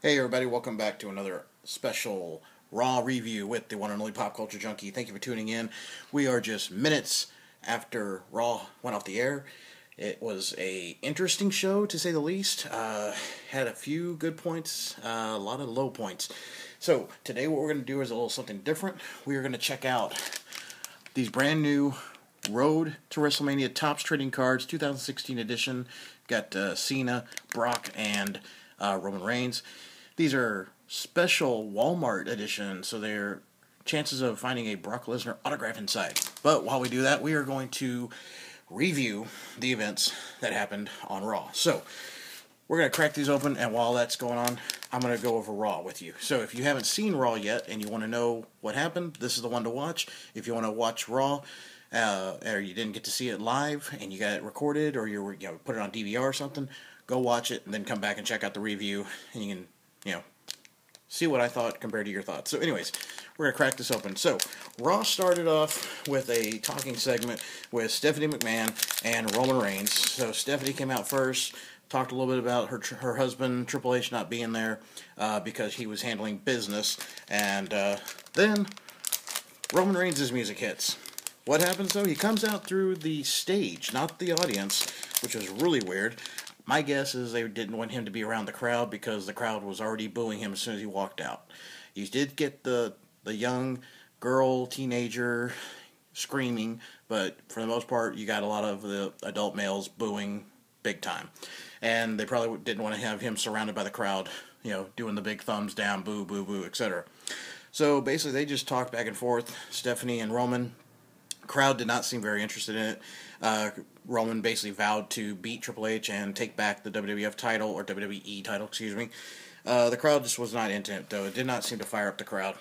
Hey everybody, welcome back to another special Raw review with the one and only Pop Culture Junkie. Thank you for tuning in. We are just minutes after Raw went off the air. It was a interesting show, to say the least. Had a few good points, a lot of low points. So today what we're going to do is a little something different. We are going to check out these brand new Road to WrestleMania Topps Trading Cards 2016 edition. Got Cena, Brock, and Roman Reigns. These are special Walmart editions, so they're chances of finding a Brock Lesnar autograph inside. But while we do that, we are going to review the events that happened on Raw. So we're going to crack these open, and while that's going on, I'm going to go over Raw with you. So if you haven't seen Raw yet and you want to know what happened, this is the one to watch. If you want to watch Raw, or you didn't get to see it live and you got it recorded, or you put it on DVR or something, go watch it and then come back and check out the review, and you can see what I thought compared to your thoughts. So anyways, we're going to crack this open. So Raw started off with a talking segment with Stephanie McMahon and Roman Reigns. So Stephanie came out first, talked a little bit about her husband Triple H not being there because he was handling business, and then Roman Reigns' music hits. What happens though? He comes out through the stage, not the audience, which was really weird. My guess is they didn't want him to be around the crowd because the crowd was already booing him as soon as he walked out. You did get the young girl, teenager screaming, but for the most part, you got a lot of the adult males booing big time. And they probably didn't want to have him surrounded by the crowd, doing the big thumbs down, boo, boo, boo, etc. So basically, they just talked back and forth, Stephanie and Roman. Crowd did not seem very interested in it. Roman basically vowed to beat Triple H and take back the WWF title, or WWE title, excuse me. The crowd just was not into it, though. It did not seem to fire up the crowd.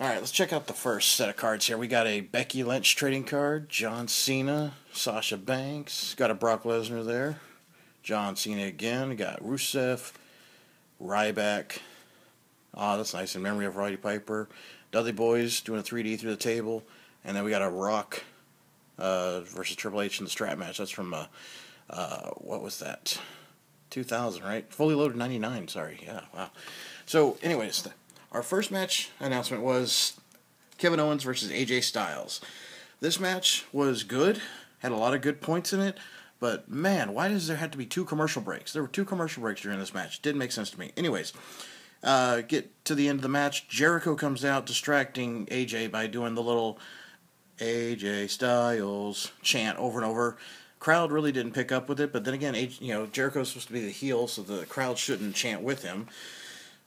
Alright, let's check out the first set of cards here. We got a Becky Lynch trading card, John Cena, Sasha Banks, got a Brock Lesnar there, John Cena again, got Rusev, Ryback, that's nice, in memory of Roddy Piper, Dudley Boys doing a 3D through the table, and then we got a Rock versus Triple H in the strap match. That's from, what was that? 2000, right? Fully Loaded 99, sorry. Yeah, wow. So, anyways, our first match announcement was Kevin Owens versus AJ Styles. This match was good, had a lot of good points in it, but man, why does there have to be two commercial breaks? There were two commercial breaks during this match. Didn't make sense to me. Anyways, get to the end of the match. Jericho comes out distracting AJ by doing the little AJ Styles chant over and over. Crowd really didn't pick up with it, but then again, Jericho's supposed to be the heel, so the crowd shouldn't chant with him.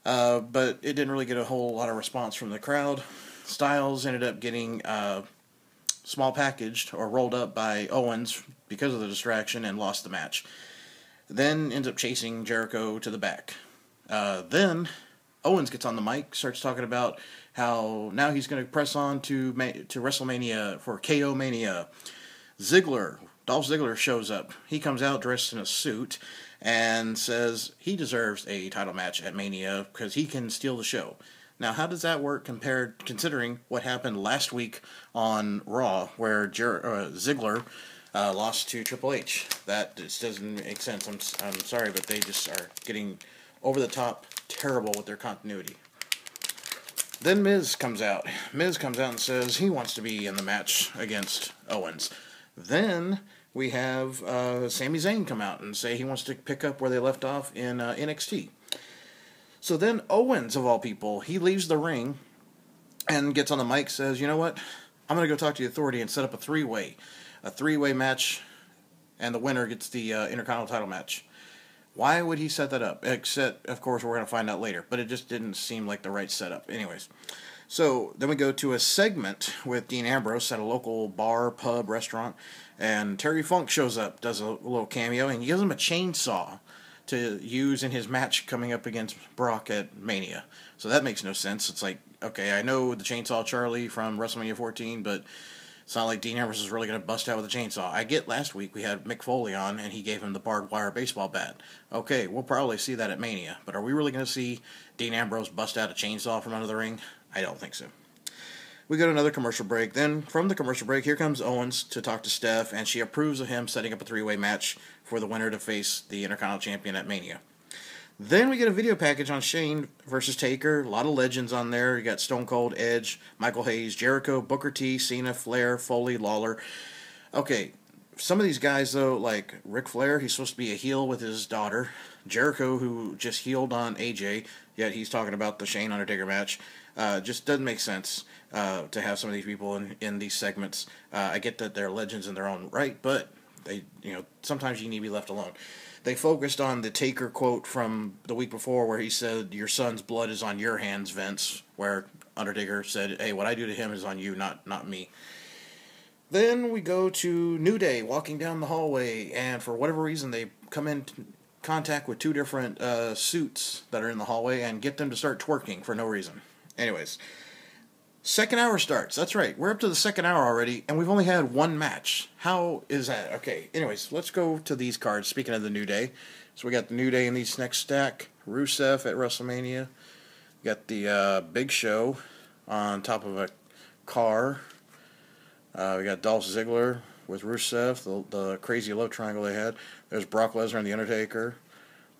But it didn't really get a whole lot of response from the crowd. Styles ended up getting small packaged or rolled up by Owens because of the distraction and lost the match. Then ends up chasing Jericho to the back. Then Owens gets on the mic, starts talking about how now he's going to press on to WrestleMania for KO Mania. Dolph Ziggler shows up. He comes out dressed in a suit and says he deserves a title match at Mania because he can steal the show. Now, how does that work considering what happened last week on Raw, where Ziggler lost to Triple H? That just doesn't make sense. I'm sorry, but they just are getting over the top terrible with their continuity. Then Miz comes out. Miz comes out and says he wants to be in the match against Owens. Then we have Sami Zayn come out and say he wants to pick up where they left off in NXT. So then Owens, of all people, he leaves the ring and gets on the mic, says, you know what, I'm going to go talk to the Authority and set up a three-way match, and the winner gets the Intercontinental title match. Why would he set that up? Except, of course, we're going to find out later. But it just didn't seem like the right setup. Anyways. So, then we go to a segment with Dean Ambrose at a local bar, pub, restaurant. And Terry Funk shows up, does a little cameo, and he gives him a chainsaw to use in his match coming up against Brock at Mania. So that makes no sense. It's like, okay, I know the Chainsaw Charlie from WrestleMania 14, but it's not like Dean Ambrose is really going to bust out with a chainsaw. I get last week we had Mick Foley on, and he gave him the barbed wire baseball bat. Okay, we'll probably see that at Mania, but are we really going to see Dean Ambrose bust out a chainsaw from under the ring? I don't think so. We go to another commercial break. Then, from the commercial break, here comes Owens to talk to Steph, and she approves of him setting up a three-way match for the winner to face the Intercontinental Champion at Mania. Then we get a video package on Shane versus Taker. A lot of legends on there. You got Stone Cold, Edge, Michael Hayes, Jericho, Booker T, Cena, Flair, Foley, Lawler. Okay, some of these guys, though, like Ric Flair, he's supposed to be a heel with his daughter. Jericho, who just healed on AJ, yet he's talking about the Shane Undertaker match. Just doesn't make sense to have some of these people in these segments. I get that they're legends in their own right, but sometimes you need to be left alone. They focused on the Taker quote from the week before where he said, "Your son's blood is on your hands, Vince," where Undertaker said, "Hey, what I do to him is on you, not me." Then we go to New Day walking down the hallway, and for whatever reason they come in contact with two different suits that are in the hallway and get them to start twerking for no reason. Anyways, second hour starts. That's right. We're up to the second hour already, and we've only had one match. How is that? Okay, anyways, let's go to these cards. Speaking of the New Day. So we got the New Day in these next stack. Rusev at WrestleMania. We got the Big Show on top of a car. We got Dolph Ziggler with Rusev, the crazy love triangle they had. There's Brock Lesnar and The Undertaker.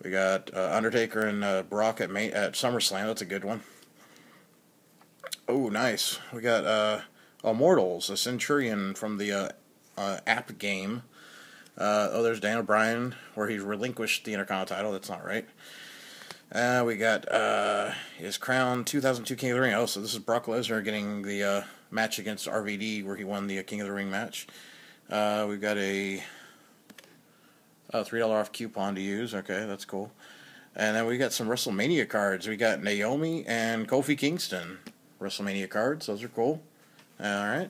We got Undertaker and Brock at SummerSlam. That's a good one. Oh, nice. We got Immortals, a Centurion from the app game. There's Dan O'Brien, where he relinquished the Intercontinental title. That's not right. We got his crown 2002 King of the Ring. Oh, so this is Brock Lesnar getting the match against RVD, where he won the King of the Ring match. We've got a $3 off coupon to use. Okay, that's cool. And then we got some WrestleMania cards. We got Naomi and Kofi Kingston WrestleMania cards. Those are cool. Alright.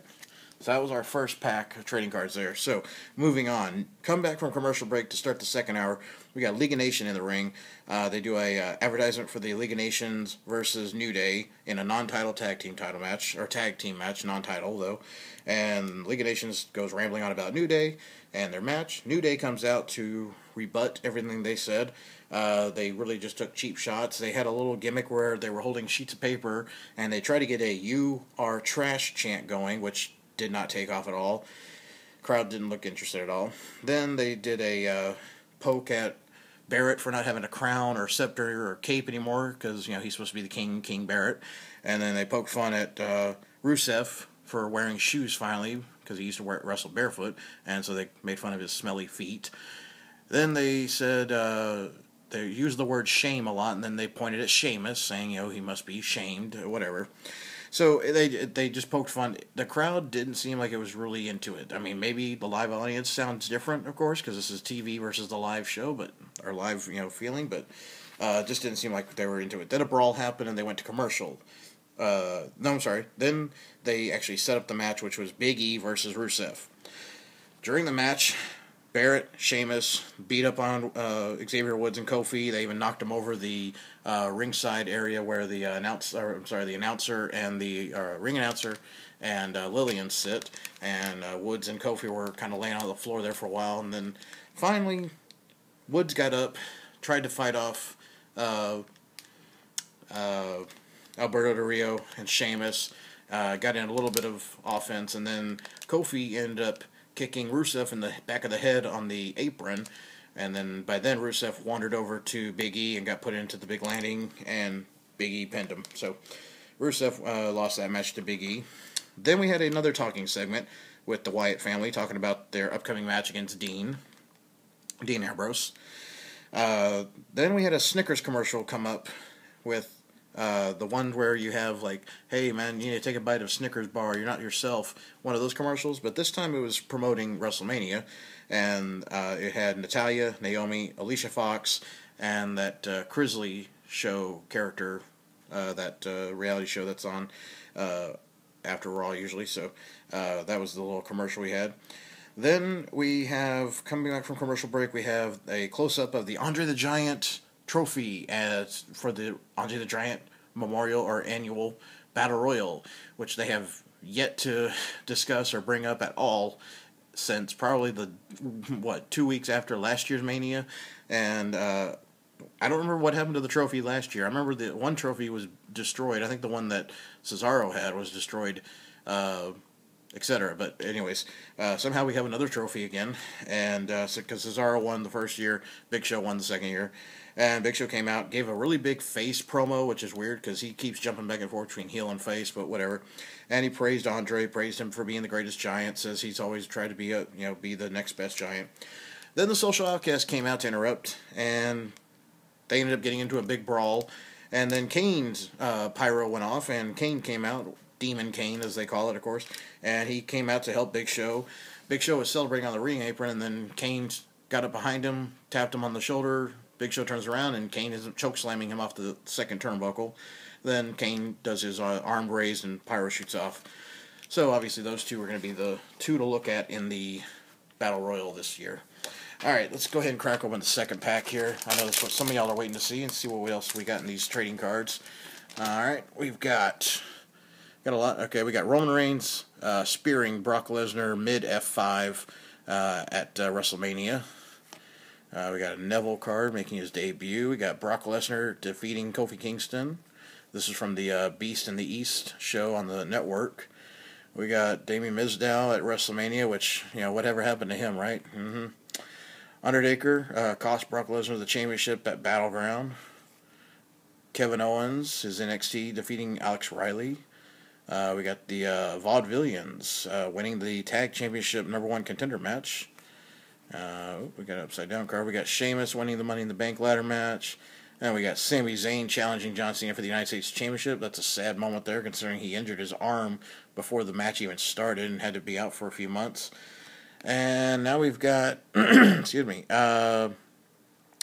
So that was our first pack of trading cards there. So, moving on. Come back from commercial break to start the second hour. We got League of Nations in the ring. They do a advertisement for the League of Nations versus New Day in a non-title tag team title match, or tag team match, non-title though. And League of Nations goes rambling on about New Day and their match. New Day comes out to rebut everything they said. They really just took cheap shots. They had a little gimmick where they were holding sheets of paper and they tried to get a "You are trash" chant going, which did not take off at all. Crowd didn't look interested at all. Then they did a poke at Barrett for not having a crown or scepter or cape anymore, because he's supposed to be the King Barrett. And then they poked fun at Rusev for wearing shoes finally, because he used to wrestle barefoot, and so they made fun of his smelly feet. Then they said they used the word shame a lot, and then they pointed at Sheamus, saying he must be shamed, whatever. So they just poked fun. The crowd didn't seem like it was really into it. I mean, maybe the live audience sounds different, of course, because this is TV versus the live show, or live feeling, but just didn't seem like they were into it. Then a brawl happened, and they went to commercial. No, I'm sorry. Then they actually set up the match, which was Big E versus Rusev. During the match, Barrett, Sheamus beat up on Xavier Woods and Kofi. They even knocked him over the ringside area where the announcer and the ring announcer and Lillian sit. And Woods and Kofi were kind of laying on the floor there for a while. And then finally, Woods got up, tried to fight off Alberto Del Rio and Sheamus. Got in a little bit of offense, and then Kofi ended up kicking Rusev in the back of the head on the apron, and then by then Rusev wandered over to Big E and got put into the big landing, and Big E pinned him. So Rusev lost that match to Big E. Then we had another talking segment with the Wyatt family talking about their upcoming match against Dean Ambrose. Then we had a Snickers commercial come up with the one where you have like, "Hey man, you need to take a bite of Snickers bar, you're not yourself," one of those commercials, but this time it was promoting WrestleMania, and it had Natalya, Naomi, Alicia Fox, and that Crisley show character, that reality show that's on after Raw usually, so that was the little commercial we had. Then we have, coming back from commercial break, we have a close-up of the Andre the Giant trophy for the Andre the Giant Memorial or Annual Battle Royal, which they have yet to discuss or bring up at all since probably 2 weeks after last year's Mania. And I don't remember what happened to the trophy last year. I remember the one trophy was destroyed. I think the one that Cesaro had was destroyed etc. But anyways, somehow we have another trophy again, and because Cesaro won the first year, Big Show won the second year, and Big Show came out, gave a really big face promo, which is weird because he keeps jumping back and forth between heel and face, but whatever. And he praised Andre, praised him for being the greatest giant, says he's always tried to be the next best giant. Then the Social Outcast came out to interrupt, and they ended up getting into a big brawl. And then Kane's pyro went off, and Kane came out, Demon Kane as they call it, of course, and he came out to help Big Show. Big Show was celebrating on the ring apron, and then Kane got up behind him, tapped him on the shoulder. Big Show turns around, and Kane is choke slamming him off the second turnbuckle. Then Kane does his arm raised, and pyro shoots off. So obviously those two are going to be the two to look at in the Battle Royal this year. Alright, let's go ahead and crack open the second pack here. I know that's what some of y'all are waiting to see, and see what else we got in these trading cards. Alright, we've got a lot. Okay, we got Roman Reigns spearing Brock Lesnar mid F5 at WrestleMania. We got a Neville card making his debut. We got Brock Lesnar defeating Kofi Kingston. This is from the Beast in the East show on the network. We got Damien Mizdow at WrestleMania, which, whatever happened to him, right? Undertaker cost Brock Lesnar the championship at Battleground. Kevin Owens is NXT defeating Alex Riley. We got the Vaudevillians winning the Tag Championship #1 contender match. We got an upside down card. We got Sheamus winning the Money in the Bank ladder match. And we got Sami Zayn challenging John Cena for the United States Championship. That's a sad moment there, considering he injured his arm before the match even started and had to be out for a few months. And now we've got, excuse me,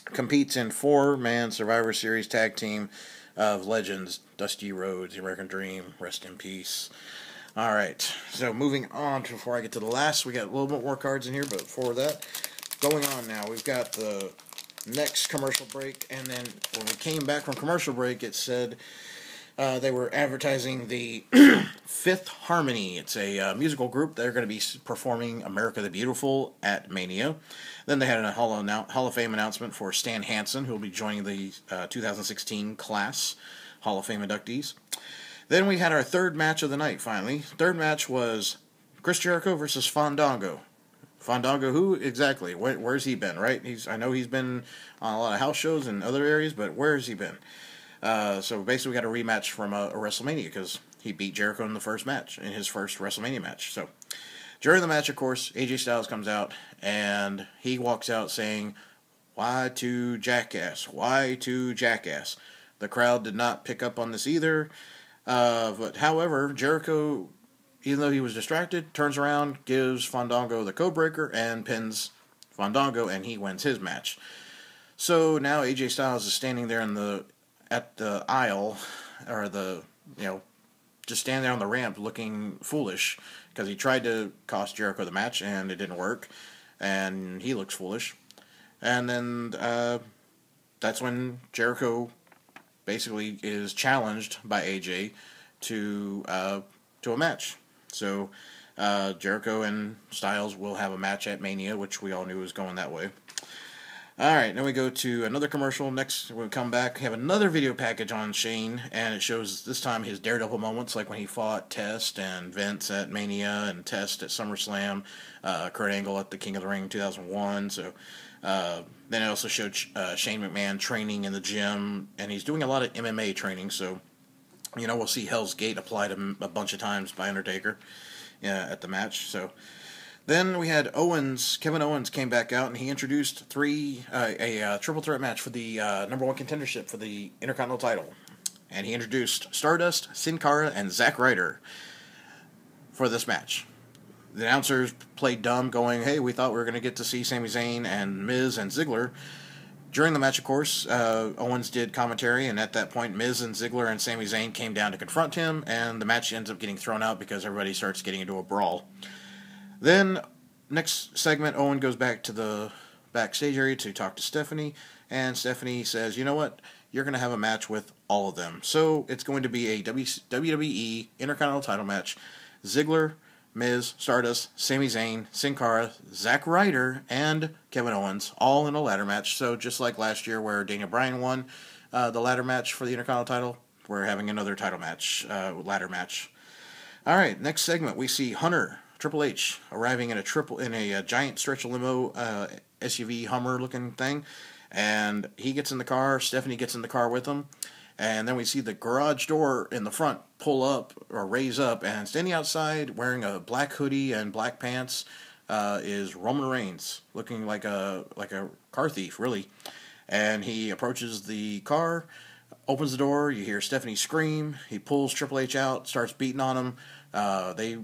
competes in 4-man Survivor Series tag team of legends, Dusty Rhodes, the American Dream, rest in peace. Alright, so moving on before I get to the last, we got a little bit more cards in here, but before that, going on now, we've got the next commercial break, and then when we came back from commercial break, it said they were advertising the Fifth Harmony. It's a musical group. They're going to be performing America the Beautiful at Mania. Then they had a Hall of Fame announcement for Stan Hansen, who will be joining the 2016 class Hall of Fame inductees. Then we had our third match of the night, finally. Third match was Chris Jericho versus Fandango. Fandango, who exactly? Where's he been, right? I know he's been on a lot of house shows in other areas, but where has he been? So basically we got a rematch from a WrestleMania, because he beat Jericho in the first match, in his first WrestleMania match. So during the match, of course, AJ Styles comes out, and he walks out saying, "Y2 Jackass, Y2 Jackass." The crowd did not pick up on this either, but however, Jericho, even though he was distracted, turns around, gives Fandango the codebreaker, and pins Fandango, and he wins his match. So now AJ Styles is standing there at the aisle, or just standing there on the ramp looking foolish, because he tried to cost Jericho the match, and it didn't work, and he looks foolish. And then that's when Jericho basically is challenged by AJ to a match. So Jericho and Styles will have a match at Mania, which we all knew was going that way. Alright, then we go to another commercial. Next, we'll come back, have another video package on Shane, and it shows this time his Daredevil moments, like when he fought Test and Vince at Mania, and Test at SummerSlam, Kurt Angle at the King of the Ring 2001. So then it also showed Shane McMahon training in the gym, and he's doing a lot of MMA training, so we'll see Hell's Gate applied a bunch of times by Undertaker at the match. So then we had Kevin Owens came back out, and he introduced a triple threat match for the #1 contendership for the Intercontinental title. And he introduced Stardust, Sin Cara, and Zack Ryder for this match. The announcers played dumb, going, "Hey, we thought we were going to get to see Sami Zayn and Miz and Ziggler." During the match, of course, Owens did commentary, and at that point, Miz and Ziggler and Sami Zayn came down to confront him, and the match ends up getting thrown out because everybody starts getting into a brawl. Then, next segment, Owen goes back to the backstage area to talk to Stephanie, and Stephanie says, "You know what? You're going to have a match with all of them." So, it's going to be a WWE Intercontinental title match. Ziggler, Miz, Stardust, Sami Zayn, Sin Cara, Zack Ryder, and Kevin Owens, all in a ladder match. So, just like last year where Daniel Bryan won the ladder match for the Intercontinental title, we're having another title match, ladder match. All right, next segment we see Hunter Triple H arriving in a giant stretch limo SUV Hummer looking thing, and he gets in the car. Stephanie gets in the car with him, and then we see the garage door in the front pull up or raise up, and standing outside wearing a black hoodie and black pants is Roman Reigns, looking like a car thief, really. And he approaches the car, opens the door. You hear Stephanie scream. He pulls Triple H out, starts beating on him. They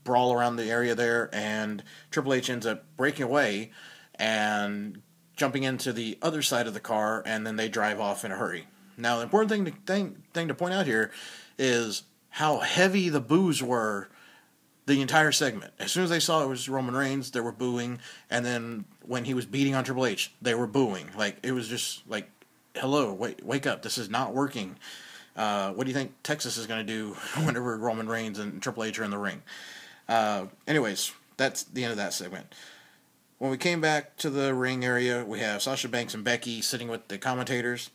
brawl around the area there, and Triple H ends up breaking away and jumping into the other side of the car, and then they drive off in a hurry. Now, the important thing to point out here is how heavy the boos were the entire segment. As soon as they saw it was Roman Reigns, they were booing, and then when he was beating on Triple H, they were booing. Like, it was just like, hello, wake up, this is not working. What do you think Texas is going to do whenever Roman Reigns and Triple H are in the ring? Anyways, that's the end of that segment. When we came back to the ring area, we have Sasha Banks and Becky sitting with the commentators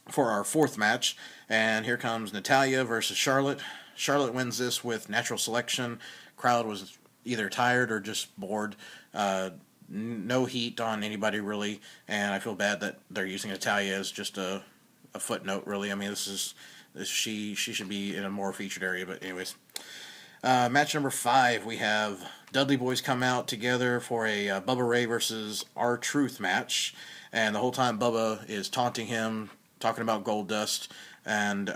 for our fourth match, and here comes Natalya versus Charlotte. Charlotte wins this with natural selection. Crowd was either tired or just bored. No heat on anybody, really, and I feel bad that they're using Natalya as just a footnote, really. I mean, she should be in a more featured area, but anyways. Match number 5, we have Dudley Boys come out together for a Bubba Ray versus R-Truth match, and the whole time Bubba is taunting him, talking about Gold Dust, and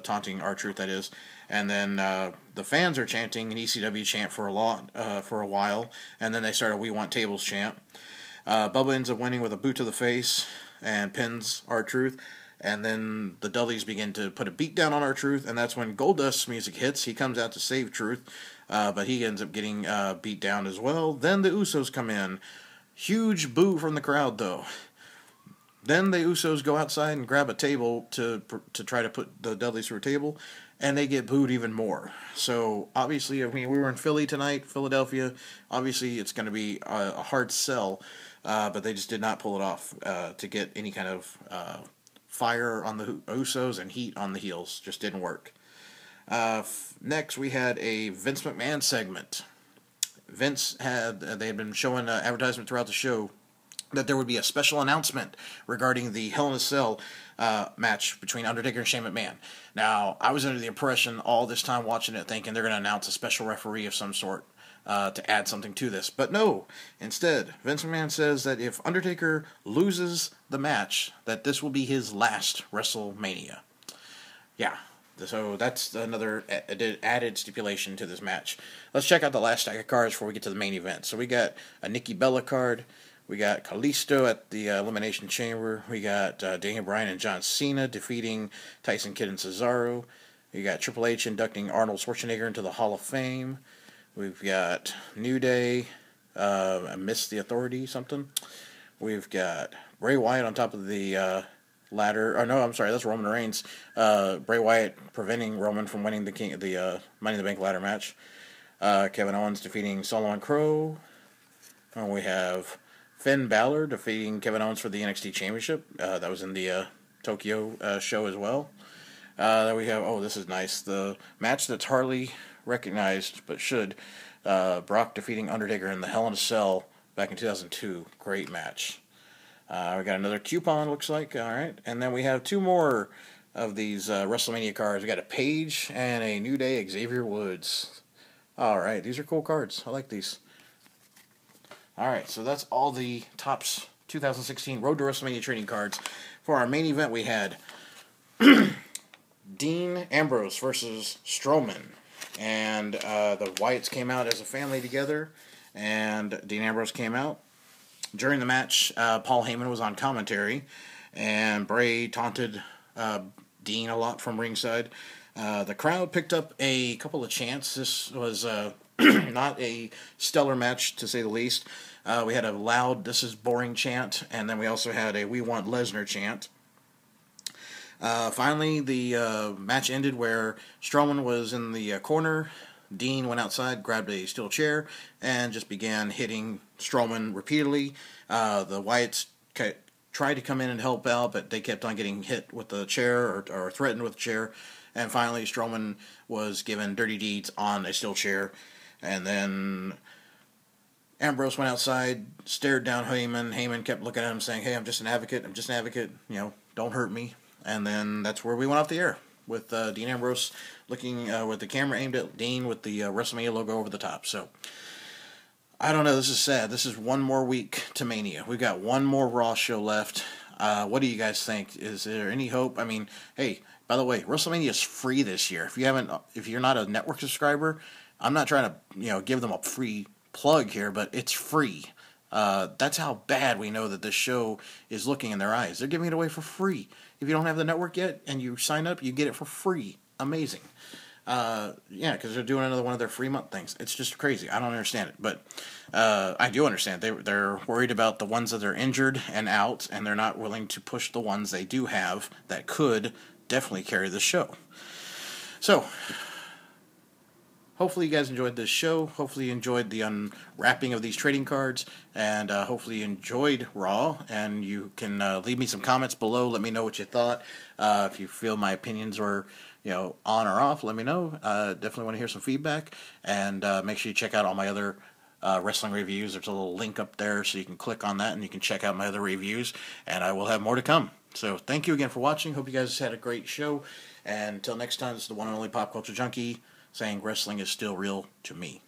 taunting R-Truth, that is. And then the fans are chanting an ECW chant for a while, and then they start a We Want Tables chant. Bubba ends up winning with a boot to the face and pins R-Truth. And then the Dudleys begin to put a beat down on R-Truth, and that's when Goldust's music hits. He comes out to save Truth, but he ends up getting beat down as well. Then the Usos come in. Huge boo from the crowd, though. Then the Usos go outside and grab a table to try to put the Dudleys through a table, and they get booed even more. So, obviously, I mean, we were in Philly tonight, Philadelphia. Obviously, it's going to be a hard sell, but they just did not pull it off to get any kind of fire on the Usos and heat on the heels. Just didn't work. Next, we had a Vince McMahon segment. They had been showing advertisement throughout the show that there would be a special announcement regarding the Hell in a Cell match between Undertaker and Shane McMahon. Now, I was under the impression all this time watching it thinking they're going to announce a special referee of some sort to add something to this. But no, instead, Vince McMahon says that if Undertaker loses the match, that this will be his last WrestleMania. Yeah, so that's another added stipulation to this match. Let's check out the last stack of cards before we get to the main event. So we got a Nikki Bella card. We got Kalisto at the Elimination Chamber. We got Daniel Bryan and John Cena defeating Tyson Kidd and Cesaro. We got Triple H inducting Arnold Schwarzenegger into the Hall of Fame. We've got New Day, I missed the Authority, something. We've got Bray Wyatt on top of the ladder. Oh, no, I'm sorry, that's Roman Reigns. Bray Wyatt preventing Roman from winning the Money in the Bank ladder match. Kevin Owens defeating Solomon Crow. We have Finn Balor defeating Kevin Owens for the NXT Championship. That was in the Tokyo show as well. Then we have, oh, this is nice, the match that's hardly recognized, but should. Brock defeating Undertaker in the Hell in a Cell back in 2002. Great match. We got another coupon, looks like. All right. And then we have 2 more of these WrestleMania cards. We got a Paige and a New Day Xavier Woods. All right. These are cool cards. I like these. All right. So that's all the Topps 2016 Road to WrestleMania trading cards. For our main event, we had Dean Ambrose versus Strowman. And the Wyatts came out as a family together, and Dean Ambrose came out. During the match, Paul Heyman was on commentary, and Bray taunted Dean a lot from ringside. The crowd picked up a couple of chants. This was not a stellar match, to say the least. We had a loud, "This is boring" chant, and then we also had a "We Want Lesnar" chant. Finally, the match ended where Strowman was in the corner. Dean went outside, grabbed a steel chair, and just began hitting Strowman repeatedly. The Wyatts tried to come in and help out, but they kept on getting hit with the chair or threatened with the chair. And finally, Strowman was given dirty deeds on a steel chair. And then Ambrose went outside, stared down Heyman. Heyman kept looking at him saying, hey, I'm just an advocate. I'm just an advocate. You know, don't hurt me. And then that's where we went off the air, with Dean Ambrose looking with the camera aimed at Dean with the WrestleMania logo over the top. So, I don't know. This is sad. This is one more week to Mania. We've got one more Raw show left. What do you guys think? Is there any hope? I mean, hey, by the way, WrestleMania is free this year. If you're not a network subscriber, I'm not trying to give them a free plug here, but it's free. That's how bad we know that this show is looking in their eyes. They're giving it away for free. If you don't have the network yet and you sign up, you get it for free. Amazing. Because they're doing another one of their free month things. It's just crazy. I don't understand it, but I do understand. They're worried about the ones that are injured and out, and they're not willing to push the ones they do have that could definitely carry the show. So, hopefully you guys enjoyed this show. Hopefully you enjoyed the unwrapping of these trading cards. And hopefully you enjoyed Raw. And you can leave me some comments below. Let me know what you thought. If you feel my opinions were on or off, let me know. Definitely want to hear some feedback. And make sure you check out all my other wrestling reviews. There's a little link up there so you can click on that and you can check out my other reviews. And I will have more to come. So thank you again for watching. Hope you guys had a great show. And until next time, this is the one and only Pop Culture Junkie, saying wrestling is still real to me.